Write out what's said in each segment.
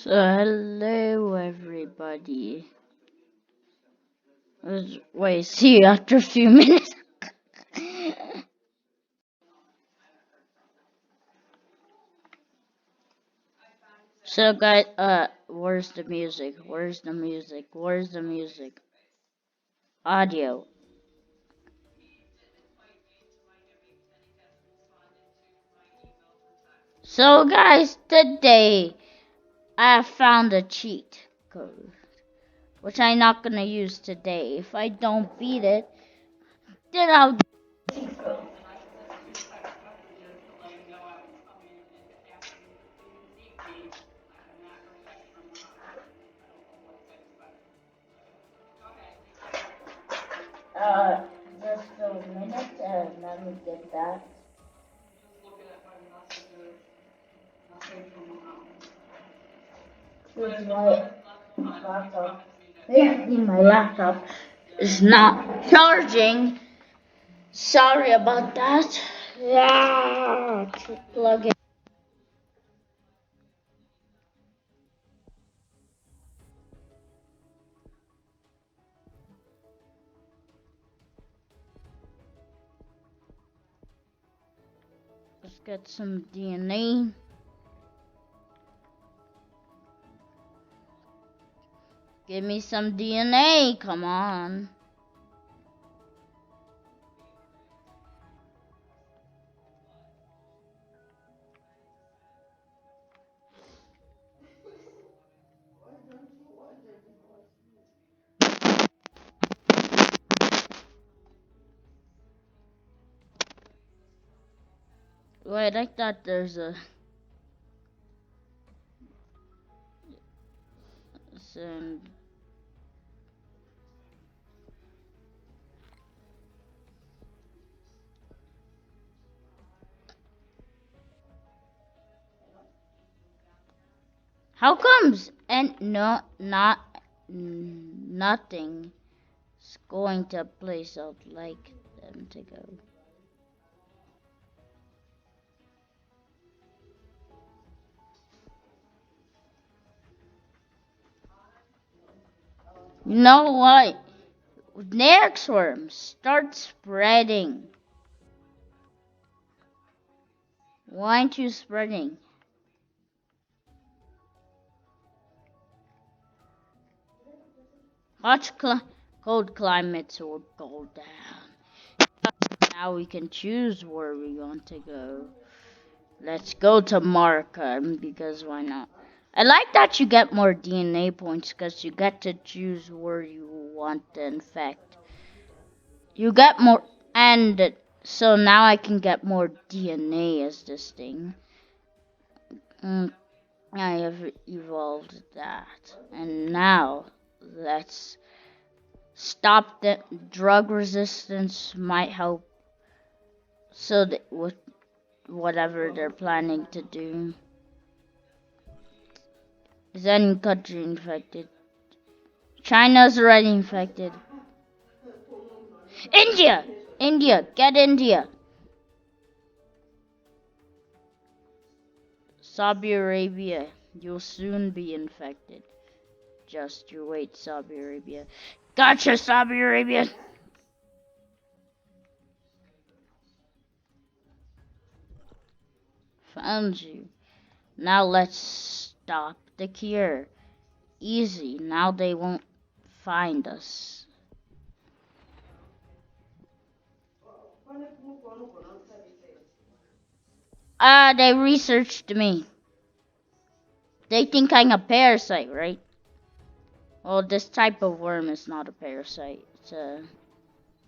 So hello everybody. Wait, see you after a few minutes. So guys, where's the music? Where's the music? Where's the music? Audio. So guys, today I found a cheat code, which I'm not gonna use today. If I don't beat it, then I'll. Uh, just a minute, let me get that. Here's my laptop. Apparently my laptop is not charging. Sorry about that. Yeah, plug it. Let's get some DNA. Give me some DNA, come on. Wait, I thought there's a some. How comes and no, not nothing is going to a place I'd like them to go. You know what? Next worm, start spreading. Why aren't you spreading? Cold climates will go down. Now we can choose where we want to go. Let's go to Markham because why not? I like that you get more DNA points because you get to choose where you want to infect. You get more, and so now I can get more DNA as this thing. I have evolved that, and now let's stop the drug resistance. Might help. So that with whatever they're planning to do. Is any country infected? China's already infected. India! India! Get India! Saudi Arabia, you'll soon be infected. Just you wait, Saudi Arabia. Gotcha, Saudi Arabia! Found you. Now let's stop the cure. Easy, now they won't find us. They researched me. They think I'm a parasite, right? Well, this type of worm is not a parasite. It's a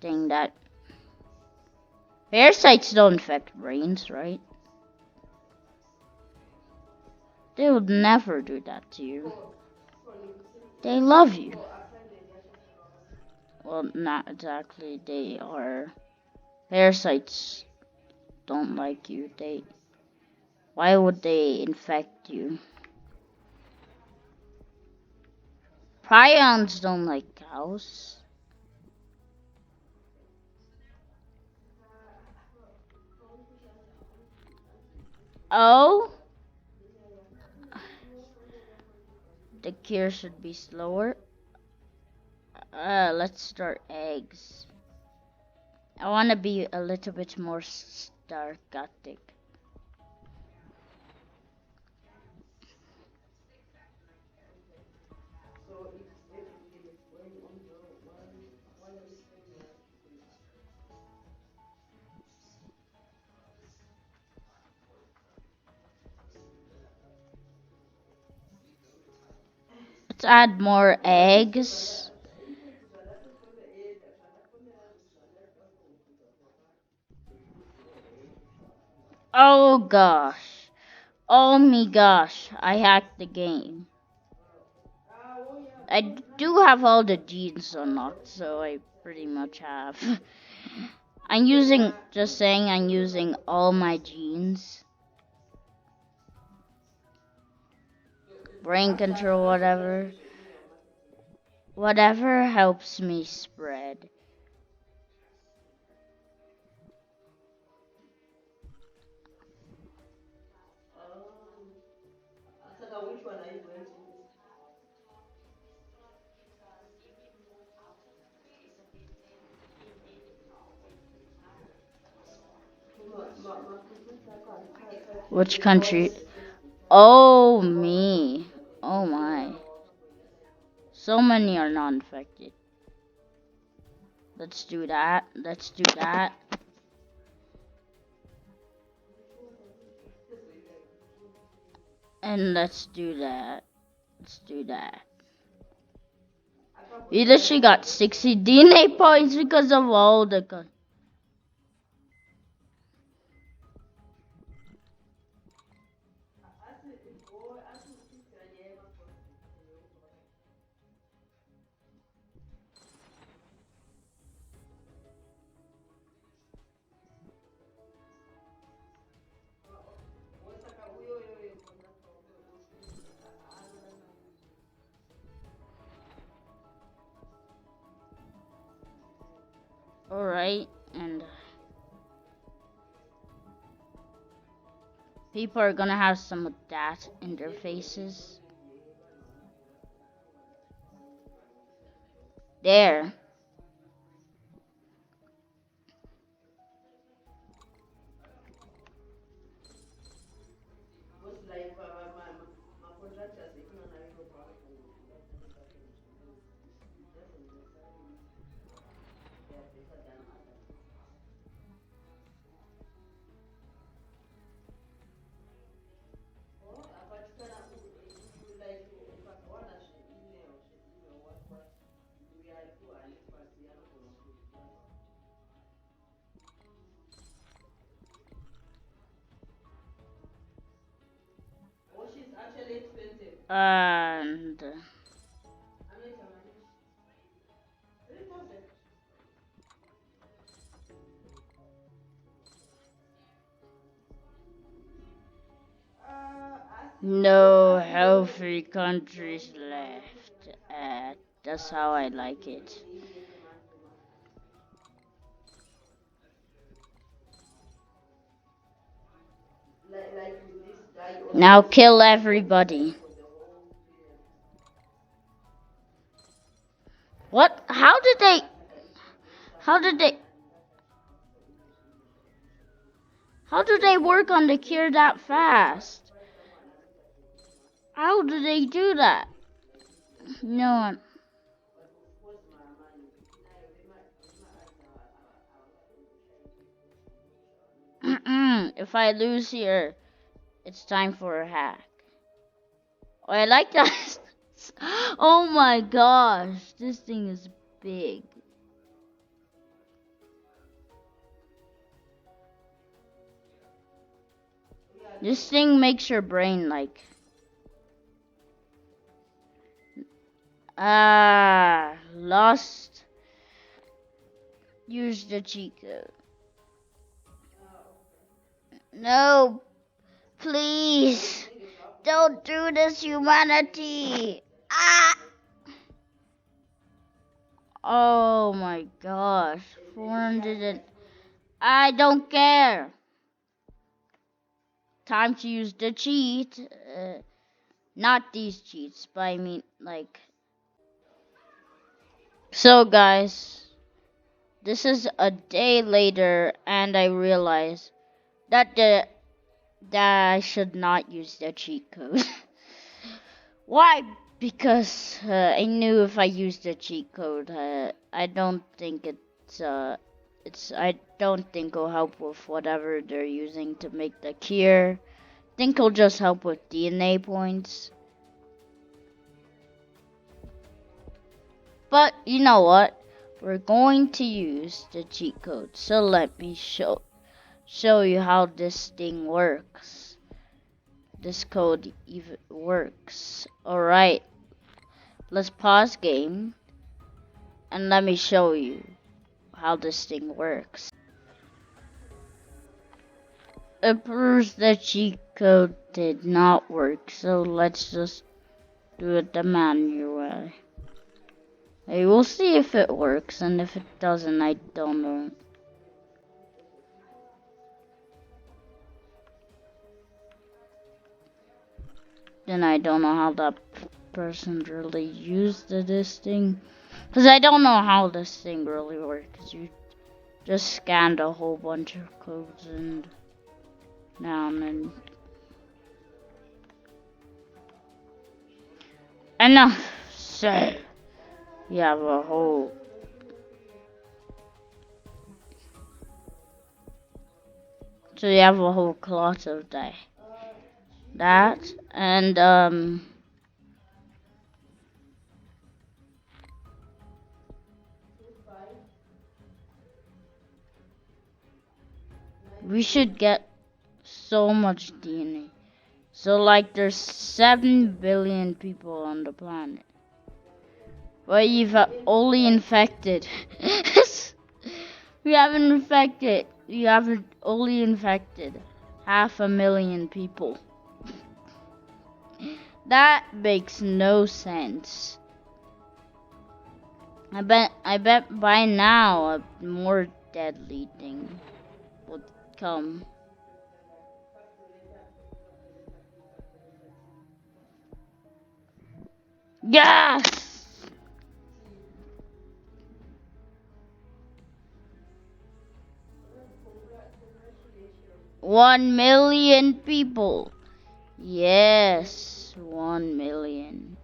thing that... Parasites don't infect brains, right? They would never do that to you. They love you. Well, not exactly. They are... Parasites don't like you. Why would they infect you? Prions don't like cows. Oh? The cure should be slower. Let's start eggs. I want to be a little bit more sarcastic. Let's add more eggs. Oh gosh. Oh my gosh. I hacked the game. I do have all the genes unlocked, so I pretty much have. Just saying, I'm using all my genes. Brain control, whatever. Whatever helps me spread. Which country? Oh, me. Oh my. So many are not infected. Let's do that. Let's do that. And let's do that. Let's do that. We literally got 60 DNA points because of all the... Alright, and... people are gonna have some of that in their faces. There. And... no healthy countries left. That's how I like it. Now kill everybody. What? How did they... How did they... How do they work on the cure that fast? How do they do that? No. If I lose here, it's time for a hack. Oh, I like that. Oh my gosh, this thing is big. This thing makes your brain like... lost. Use the cheat code. No, please. Don't do this, humanity. Ah! Oh my gosh. 400 and... I don't care. Time to use the cheat. Not these cheats, but I mean like. So guys, this is a day later, and I realize that that I should not use the cheat code. Why? Because I knew if I used the cheat code, I don't think I don't think it'll help with whatever they're using to make the cure. I think it'll just help with DNA points. But you know what? We're going to use the cheat code. So let me show you how this thing works. This code even works. Alright, let's pause game and let me show you how this thing works. It proves the cheat code did not work, so let's just do it the manual way. Hey, we'll see if it works, and if it doesn't, I don't know. Then I don't know how that person really used this thing. Because I don't know how this thing really works. You just scanned a whole bunch of codes and down and enough said. You have a whole you have a whole cloth of that and we should get so much DNA. So like there's 7 billion people on the planet. But you've only infected. We haven't infected. You haven't only infected 500,000 people. That makes no sense. I bet by now a more deadly thing would come. Yes! 1 million people. Yes, 1 million.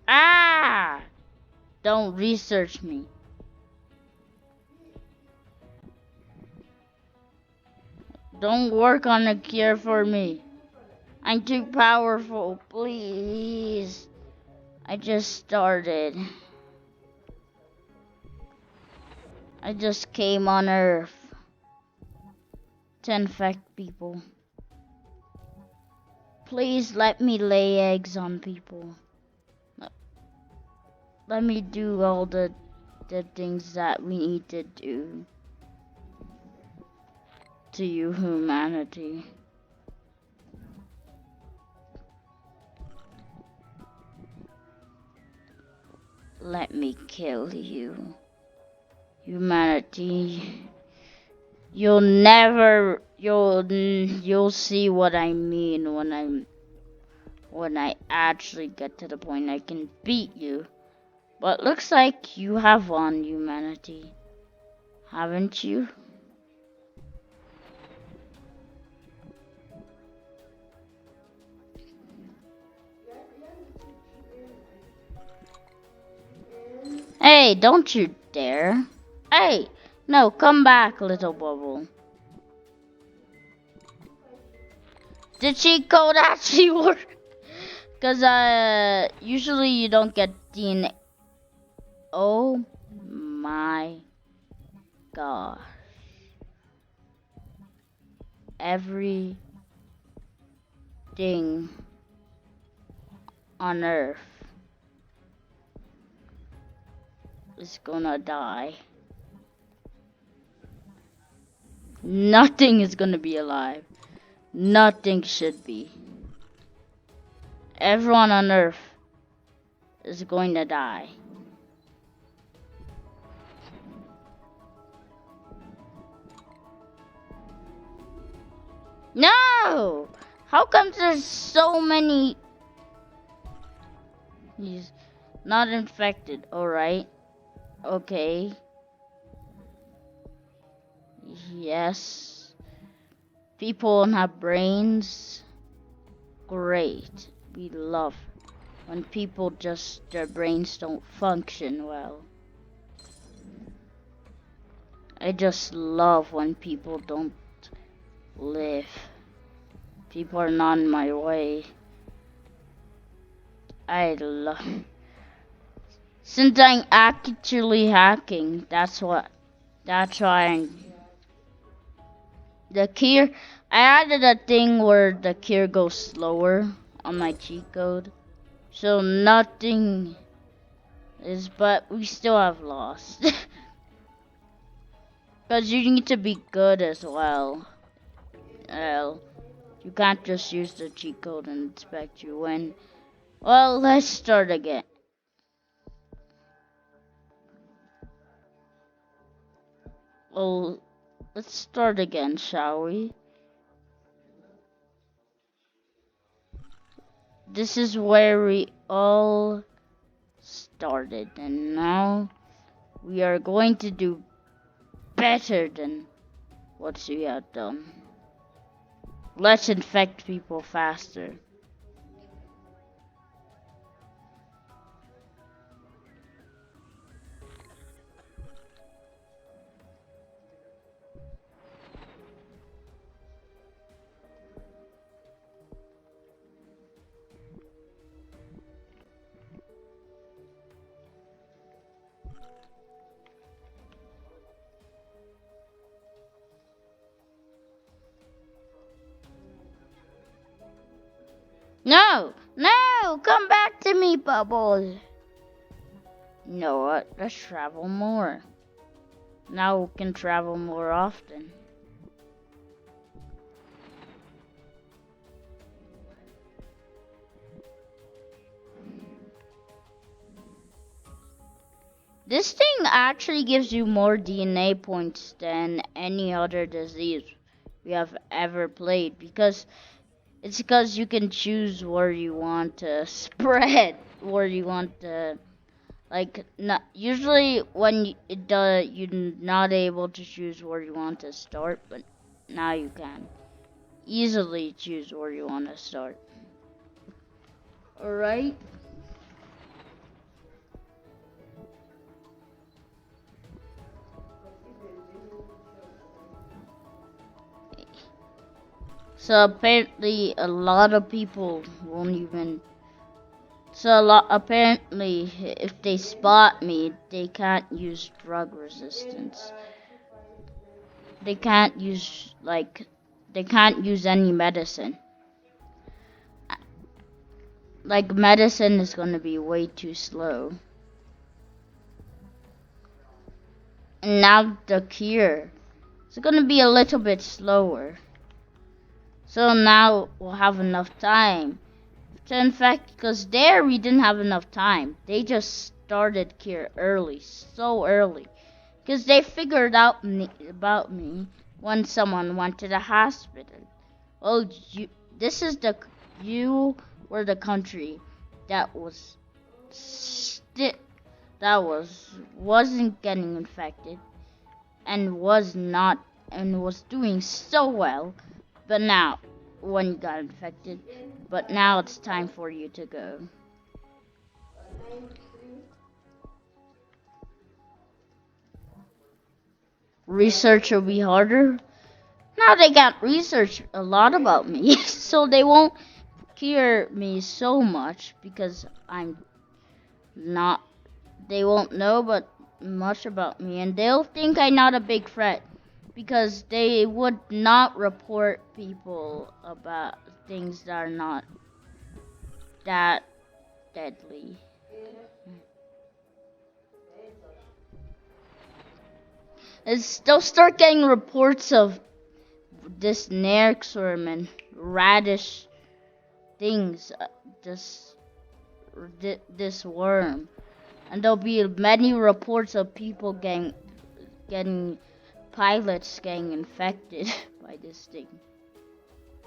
Ah! Don't research me. Don't work on a cure for me. I'm too powerful, please. I just started. I just came on Earth to infect people. Please let me lay eggs on people. Let me do all the things that we need to do to you, humanity. Let me kill you, humanity. You'll see what I mean when I actually get to the point I can beat you. But looks like you have won, humanity, haven't you? Hey, don't you dare. Hey, no, come back, little bubble. The cheat code actually work. Cause usually you don't get DNA. Oh my gosh. Everything on Earth is gonna die. Nothing is gonna be alive. Nothing should be. Everyone on Earth is going to die. No! How come there's so many? He's not infected, alright. Okay. Yes. People don't have brains. Great. We love when people just, their brains don't function well. I just love when people don't live. People are not in my way. I love. Since I'm actually hacking, that's why I'm. The key, I added a thing where the key goes slower on my cheat code. So nothing is, but we still have lost. Because you need to be good as well. You can't just use the cheat code and expect you win. Well, let's start again. Well, let's start again, shall we? This is where we all started, and now we are going to do better than what we have done. Let's infect people faster. No! No! Come back to me, Bubbles! You know what? Let's travel more. Now we can travel more often. This thing actually gives you more DNA points than any other disease we have ever played because you can choose where you want to spread, where you want to, like, not usually when it does, you're not able to choose where you want to start, but now you can easily choose where you want to start. All right. So apparently a lot of people won't even. So apparently if they spot me, they can't use drug resistance. They can't use any medicine. Like medicine is gonna be way too slow. And now the cure is gonna be a little bit slower. So now we'll have enough time to infect, because there we didn't have enough time. They just started cure early, so early. Because they figured out about me when someone went to the hospital. Oh, you were the country that was wasn't getting infected and was doing so well, but now when you got infected, but now it's time for you to go. Research will be harder. Now they got research a lot about me, so they won't cure me so much because I'm not. They won't know but much about me, and they'll think I'm not a big threat because they would not report people about things that are not that deadly. They'll start getting reports of this Nerxworm and Radish things, this this worm, and there'll be many reports of people getting pilots getting infected by this thing.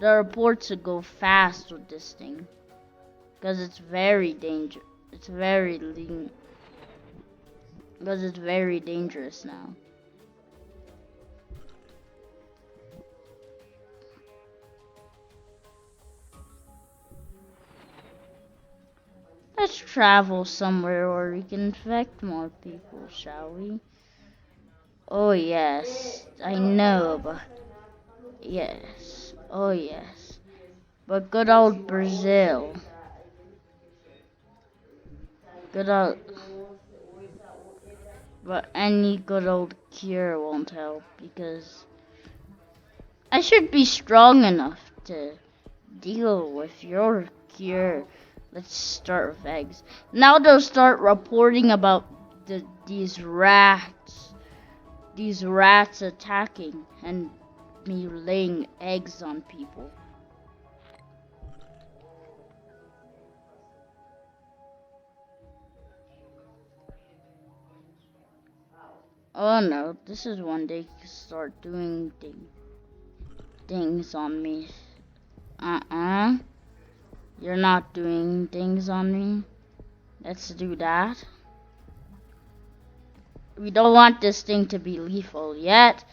The reports will go fast with this thing because it's very dangerous. It's very lean because it's very dangerous now. Let's travel somewhere where we can infect more people, shall we? Oh yes, I know, but yes, oh yes. But good old Brazil, good old, but any good old cure won't help because I should be strong enough to deal with your cure. Let's start with eggs. Now they'll start reporting about these rats attacking and me laying eggs on people. Oh no, this is when they start doing things on me. Uh-uh. You're not doing things on me. Let's do that. We don't want this thing to be lethal yet,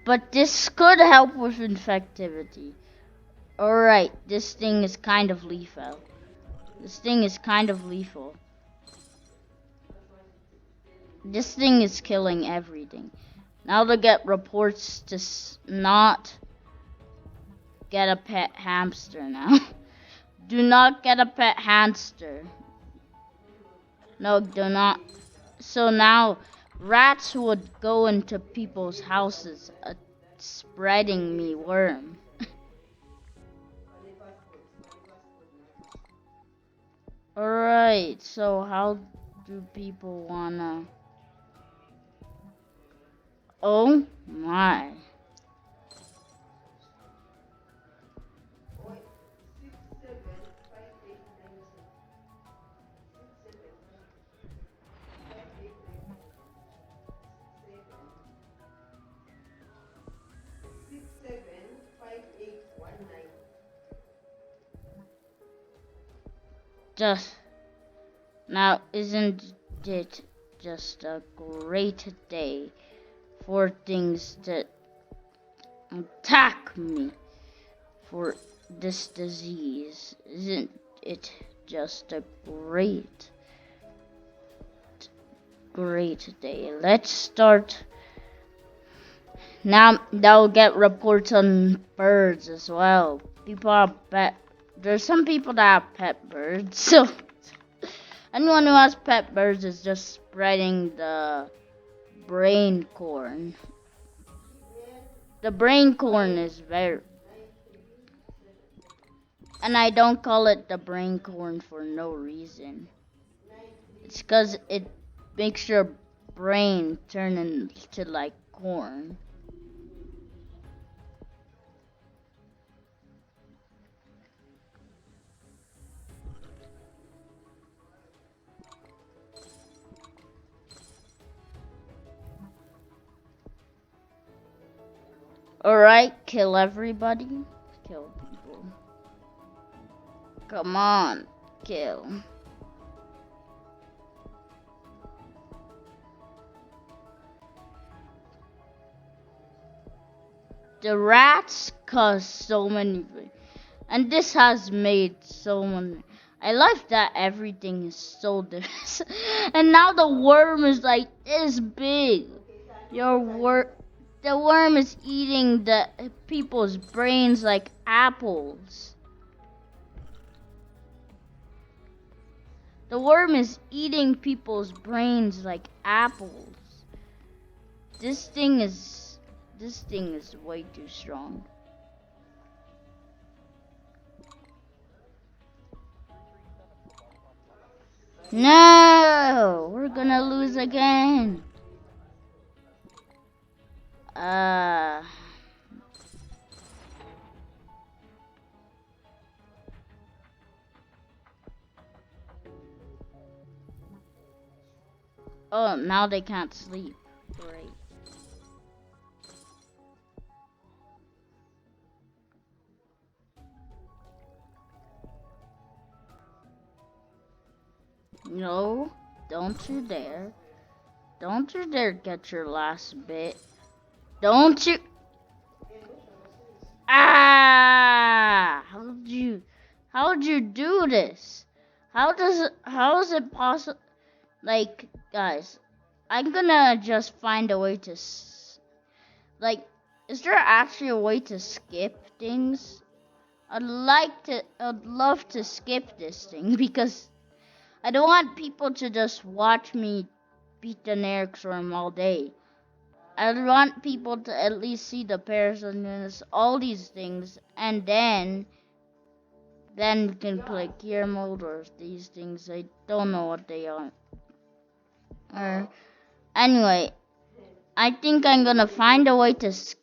but this could help with infectivity. Alright, this thing is kind of lethal. This thing is kind of lethal. This thing is killing everything. Now to get reports to not get a pet hamster now. Do not get a pet hamster. No, do not. So now rats would go into people's houses spreading me worm. Alright, so how do people wanna... Oh my. Just now, isn't it just a great day for things to attack me for this disease? Isn't it just a great day? Let's start. Now they'll get reports on birds as well. People have pet. There's some people that have pet birds, so anyone who has pet birds is just spreading the brain corn. The brain corn is very, and I don't call it the brain corn for no reason. It's because it makes your brain turn into like corn. Alright, kill everybody. Kill people. Come on, kill. The rats cause so many, and this has made so many. I like that everything is so diverse. And now the worm is like this big. The worm is eating the people's brains like apples. The worm is eating people's brains like apples. This thing is way too strong. No, we're gonna lose again. Oh, now they can't sleep. Great. No, don't you dare. Don't you dare get your last bit. Don't you. Ah! How'd you do this? How is it possible? Like, guys, I'm gonna just find a way to, like, is there actually a way to skip things? I'd love to skip this thing because I don't want people to just watch me beat the Nerixworm all day. I want people to at least see the Parasaurus, all these things, and then we can click gear mode or these things. I don't know what they are. Anyway, I think I'm gonna find a way to skip